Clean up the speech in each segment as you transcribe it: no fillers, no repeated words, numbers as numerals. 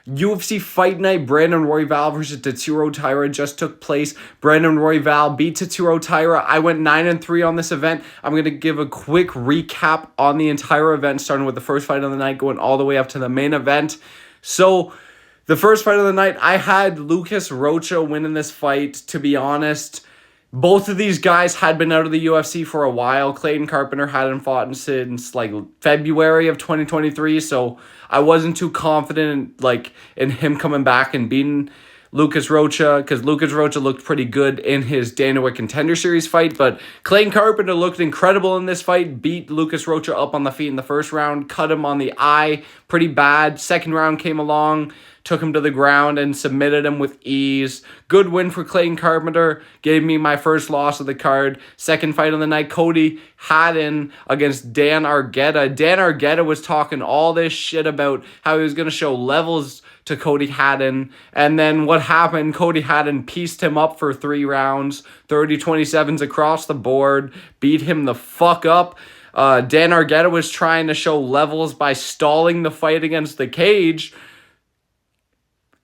UFC Fight Night, Brandon Royval versus Tatsuro Taira just took place. Brandon Royval beat Tatsuro Taira. I went 9-3 on this event. I'm going to give a quick recap on the entire event, starting with the first fight of the night, going all the way up to the main event. So, the first fight of the night, I had Lucas Rocha winning this fight. To be honest, both of these guys had been out of the UFC for a while. Clayton Carpenter hadn't fought since like February of 2023, so I wasn't too confident in him coming back and beating Lucas Rocha, because Lucas Rocha looked pretty good in his Dana White Contender Series fight, but Clayton Carpenter looked incredible in this fight, beat Lucas Rocha up on the feet in the first round, cut him on the eye pretty bad. Second round came along, took him to the ground and submitted him with ease. Good win for Clayton Carpenter. Gave me my first loss of the card. Second fight of the night, Cody Haddon against Dan Argueta. Dan Argueta was talking all this shit about how he was going to show levels to Cody Haddon. And then what happened? Cody Haddon pieced him up for 3 rounds. 30-27s across the board. Beat him the fuck up. Dan Argueta was trying to show levels by stalling the fight against the cage.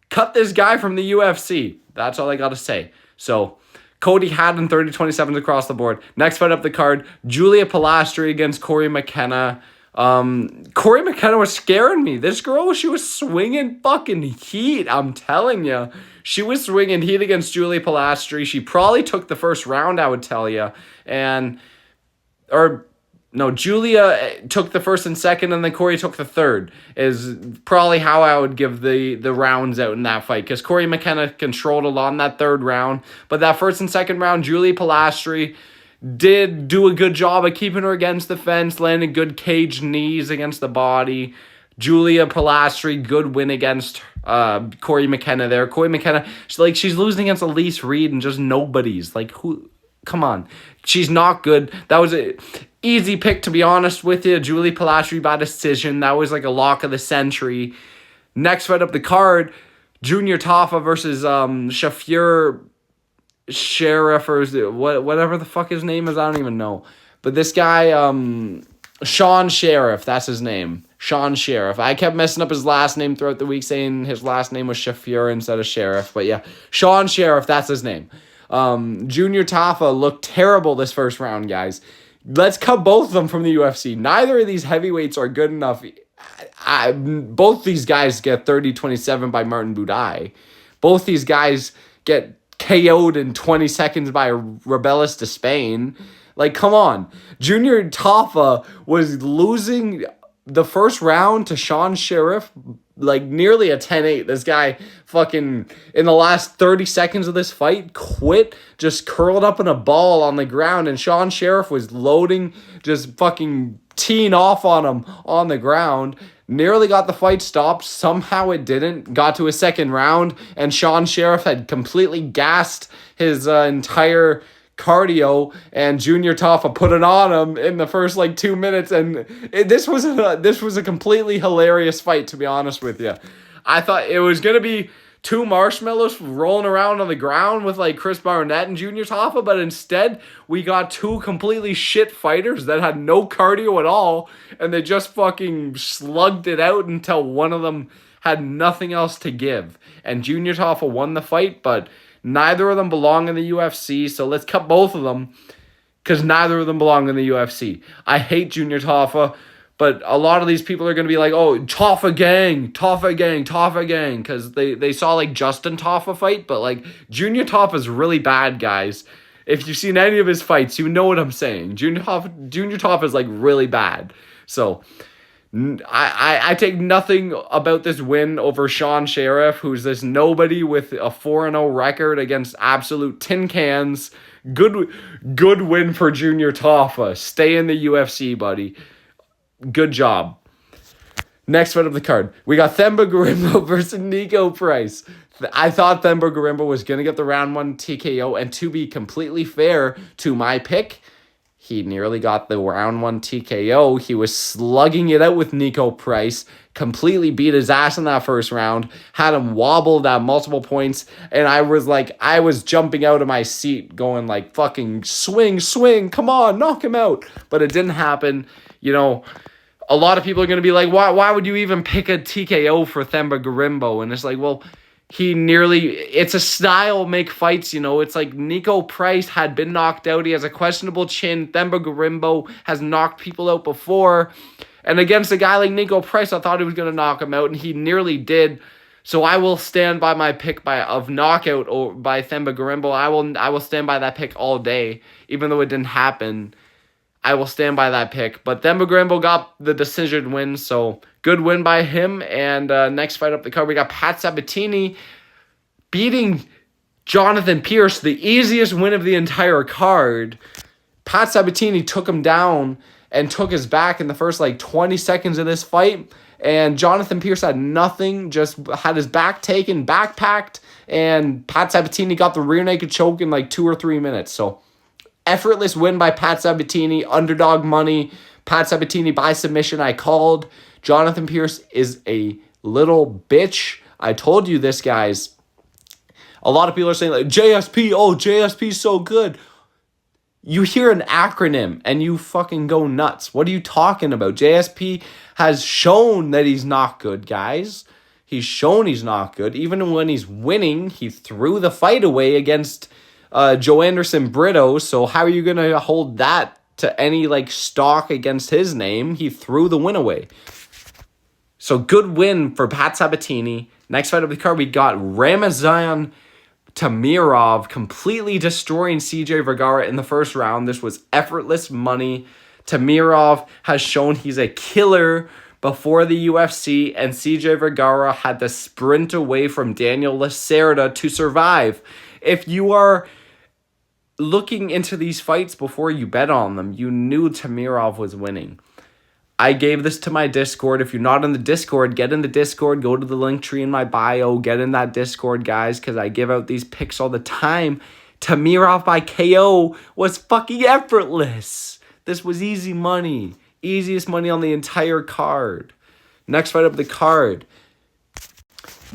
Cut this guy from the UFC. That's all I got to say. So, Cody Haddon, 30-27s across the board. Next fight up the card, Julia Pilastri against Corey McKenna. Corey McKenna was scaring me. This girl, she was swinging fucking heat. I'm telling you. She was swinging heat against Julia Pilastri. She probably took the first round, I would tell you. No, Julia took the first and second, and then Corey took the third, is probably how I would give the rounds out in that fight, because Corey McKenna controlled a lot in that third round. But that first and second round, Julia Pilastri did do a good job of keeping her against the fence, landing good cage knees against the body. Julia Pilastri, good win against Corey McKenna there. Corey McKenna, she's losing against Elise Reed and just nobodies. Who? Come on. She's not good. That was a easy pick, to be honest with you. Julie Pilastri by decision. That was like a lock of the century. Next fight up the card, Junior Tafa versus Shafir Sheriff, or whatever the fuck his name is. I don't even know. But this guy, Sean Sheriff, that's his name. Sean Sheriff. I kept messing up his last name throughout the week, saying his last name was Shafir instead of Sheriff. But yeah, Sean Sheriff, that's his name. Junior Tafa looked terrible this first round, guys. Let's cut both of them from the UFC. Neither of these heavyweights are good enough. Both these guys get 30-27 by Martin Budai. Both these guys get KO'd in 20 seconds by Rebellis to Spain. Come on. Junior Tafa was losing the first round to Sean Sheriff, nearly a 10-8. This guy fucking, in the last 30 seconds of this fight, quit, just curled up in a ball on the ground, and Sean Sheriff was loading, just fucking teeing off on him on the ground. Nearly got the fight stopped. Somehow it didn't. Got to a second round, and Sean Sheriff had completely gassed his entire cardio, and Junior Tafa put it on him in the first 2 minutes, and this was a completely hilarious fight, to be honest with you. I thought it was gonna be 2 marshmallows rolling around on the ground with Chris Barnett and Junior Tafa, but instead we got 2 completely shit fighters that had no cardio at all, and they just fucking slugged it out until one of them had nothing else to give. And Junior Tafa won the fight, but neither of them belong in the UFC, so let's cut both of them, because neither of them belong in the UFC. I hate Junior Tafa, but a lot of these people are going to be like, oh, Tafa gang, Tafa gang, Tafa gang, because they saw Justin Tafa fight, but Junior Tafa is really bad, guys. If you've seen any of his fights, you know what I'm saying. Junior Tafa is really bad. So I take nothing about this win over Sean Sheriff, who's this nobody with a 4-0 record against absolute tin cans. Good win for Junior Tafa. Stay in the UFC, buddy. Good job. Next fight of the card, we got Themba Gorimbo versus Nico Price. I thought Themba Gorimbo was going to get the round 1 TKO, and to be completely fair to my pick, he nearly got the round 1 TKO. He was slugging it out with Nico Price, completely beat his ass in that first round, had him wobbled at multiple points, and I was jumping out of my seat going fucking swing, come on, knock him out. But it didn't happen. a lot of people are going to be like, why would you even pick a TKO for Themba Gorimbo? And it's like, well, it's a style make fights, It's like Nico Price had been knocked out. He has a questionable chin. Themba Gorimbo has knocked people out before. And against a guy like Nico Price, I thought he was going to knock him out, and he nearly did. So I will stand by my pick of knockout by Themba Gorimbo. I will stand by that pick all day, even though it didn't happen. I will stand by that pick. But Themba Gorimbo got the decision win, so good win by him. And next fight up the card, we got Pat Sabatini beating Jonathan Pierce, the easiest win of the entire card. Pat Sabatini took him down and took his back in the first 20 seconds of this fight. And Jonathan Pierce had nothing, just had his back taken, backpacked, and Pat Sabatini got the rear naked choke in 2 or 3 minutes. So effortless win by Pat Sabatini, underdog money. Pat Sabatini by submission, I called. Jonathan Pierce is a little bitch. I told you this, guys. A lot of people are saying JSP, oh, JSP's so good. You hear an acronym and you fucking go nuts. What are you talking about? JSP has shown that he's not good, guys. He's shown he's not good. Even when he's winning, he threw the fight away against Joe Anderson Brito. So how are you going to hold that to any stock against his name? He threw the win away. So good win for Pat Sabatini. Next fight of the card, we got Ramazan Tamirov completely destroying CJ Vergara in the first round. This was effortless money. Tamirov has shown he's a killer before the UFC, and CJ Vergara had to sprint away from Daniel Lacerda to survive. If you are looking into these fights before you bet on them, you knew Tamirov was winning. I gave this to my Discord. If you're not in the Discord, get in the Discord. Go to the link tree in my bio. Get in that Discord, guys, because I give out these picks all the time. Tamirov by KO was fucking effortless. This was easy money. Easiest money on the entire card. Next fight up the card.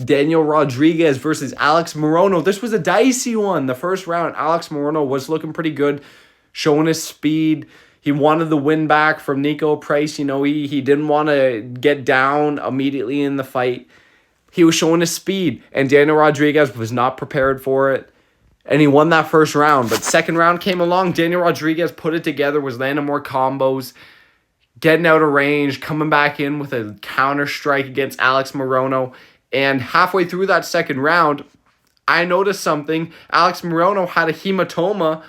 Daniel Rodriguez versus Alex Morono. This was a dicey one. The first round, Alex Morono was looking pretty good, showing his speed. He wanted the win back from Nico Price. He didn't want to get down immediately in the fight. He was showing his speed, and Daniel Rodriguez was not prepared for it. And he won that first round. But second round came along. Daniel Rodriguez put it together, was landing more combos, getting out of range, coming back in with a counter strike against Alex Morono. And halfway through that second round, I noticed something. Alex Morono had a hematoma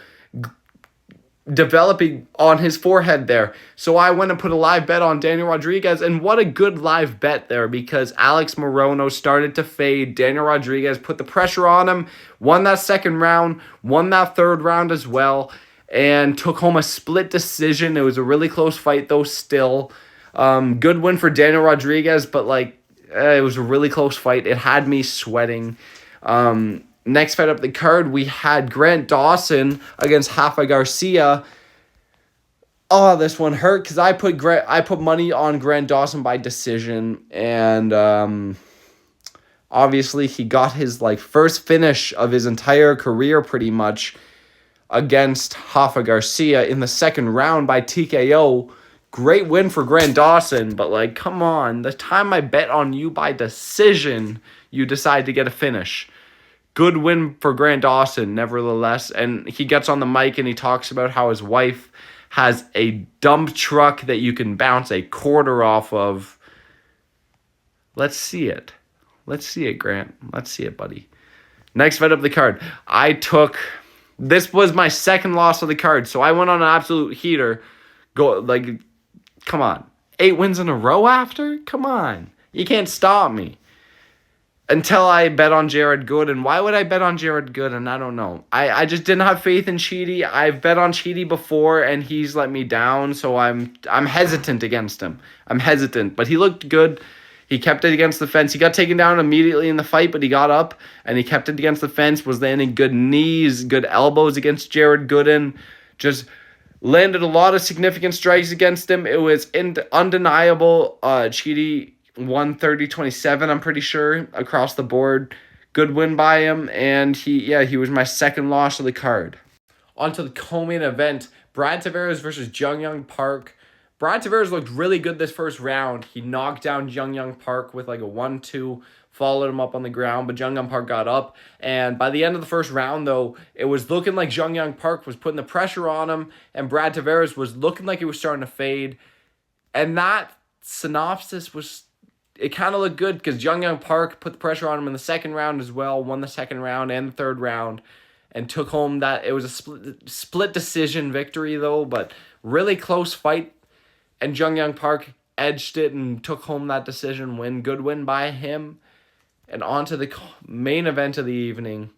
developing on his forehead there. So I went and put a live bet on Daniel Rodriguez, and what a good live bet there, because Alex Morono started to fade. Daniel Rodriguez put the pressure on him, won that second round, won that third round as well, and took home a split decision. It was a really close fight though still. Good win for Daniel Rodriguez, but it was a really close fight. It had me sweating. Next fight up the card, we had Grant Dawson against Rafa Garcia. Oh, this one hurt because I put money on Grant Dawson by decision, and obviously he got his first finish of his entire career pretty much against Rafa Garcia in the second round by TKO. Great win for Grant Dawson, but come on, the time I bet on you by decision, you decide to get a finish. Good win for Grant Dawson, nevertheless. And he gets on the mic and he talks about how his wife has a dump truck that you can bounce a quarter off of. Let's see it. Let's see it, Grant. Let's see it, buddy. Next fight up the card. This was my second loss of the card, so I went on an absolute heater. Come on. 8 wins in a row after? Come on. You can't stop me. Until I bet on Jared Gooden. Why would I bet on Jared Gooden? I don't know. I just didn't have faith in Cheaty. I've bet on Cheaty before, and he's let me down, so I'm hesitant against him. I'm hesitant, but he looked good. He kept it against the fence. He got taken down immediately in the fight, but he got up, and he kept it against the fence, was landing good knees, good elbows against Jared Gooden. Just landed a lot of significant strikes against him. It was undeniable. Cheaty won 30-27, I'm pretty sure, across the board. Good win by him, and he was my second loss of the card. On to the co-main event, Brad Tavares versus Jung Young Park. Brad Tavares looked really good this first round. He knocked down Young Park with like a 1-2, followed him up on the ground, but Young Park got up. And by the end of the first round, though, it was looking like Young Park was putting the pressure on him, and Brad Tavares was looking like he was starting to fade. And that synopsis was, it kind of looked good because Young Park put the pressure on him in the second round as well, won the second round and the third round, and took home that. It was a split decision victory, though, but really close fight. And Young Park edged it and took home that decision win. Good win by him. And on to the main event of the evening.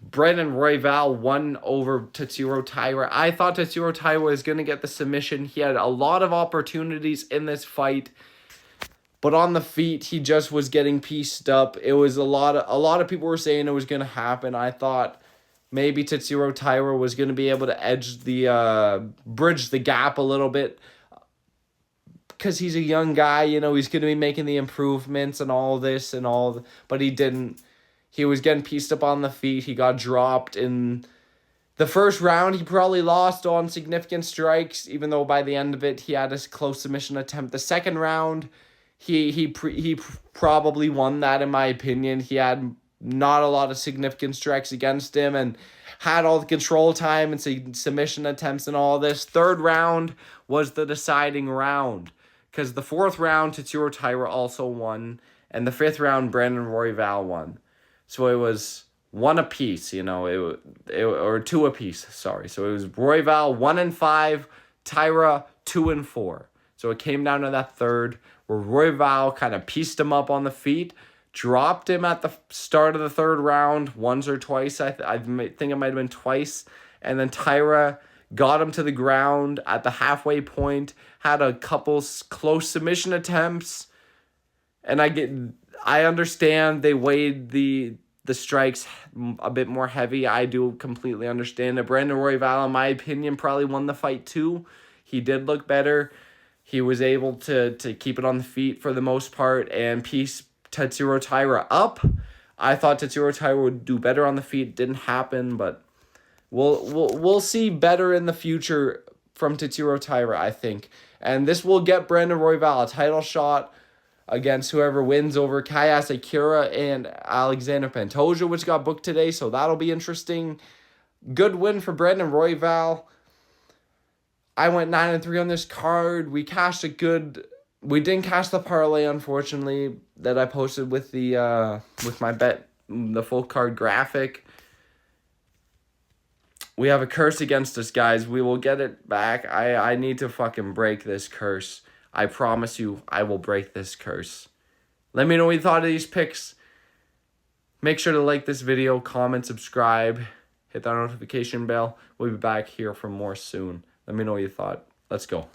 Brandon Royval won over Tatsuro Taira. I thought Tatsuro Taira was going to get the submission. He had a lot of opportunities in this fight. But on the feet, he just was getting pieced up. It was a lot of people were saying it was going to happen. I thought maybe Tatsuro Taira was going to be able to bridge the gap a little bit. Because he's a young guy, he's going to be making the improvements and all this and all, but he didn't. He was getting pieced up on the feet. He got dropped in the first round. He probably lost on significant strikes, even though by the end of it, he had a close submission attempt. The second round, he probably won that, in my opinion. He had not a lot of significant strikes against him and had all the control time and submission attempts and all this. Third round was the deciding round. Because the fourth round, Tatsuro Taira also won. And the fifth round, Brandon Royval won. So it was one apiece, or two apiece, sorry. So it was Royval 1-5, Taira 2-4. So it came down to that third, where Royval kind of pieced him up on the feet, dropped him at the start of the third round once or twice. I think it might have been twice. And then Taira got him to the ground at the halfway point, had a couple close submission attempts, and I understand they weighed the strikes a bit more heavy. I do completely understand it. Brandon Royval, in my opinion, probably won the fight too. He did look better. He was able to keep it on the feet for the most part and piece Tatsuro Taira up. I thought Tatsuro Taira would do better on the feet. Didn't happen, but We'll see better in the future from Tatsuro Taira, I think. And this will get Brandon Royval a title shot against whoever wins over Kayas Akira and Alexander Pantoja, which got booked today, so that'll be interesting. Good win for Brandon Royval. I went 9-3 on this card. We didn't cash the parlay, unfortunately, that I posted with with my bet, the full card graphic. We have a curse against us, guys. We will get it back. I need to fucking break this curse. I promise you, I will break this curse. Let me know what you thought of these picks. Make sure to like this video, comment, subscribe, hit that notification bell. We'll be back here for more soon. Let me know what you thought. Let's go.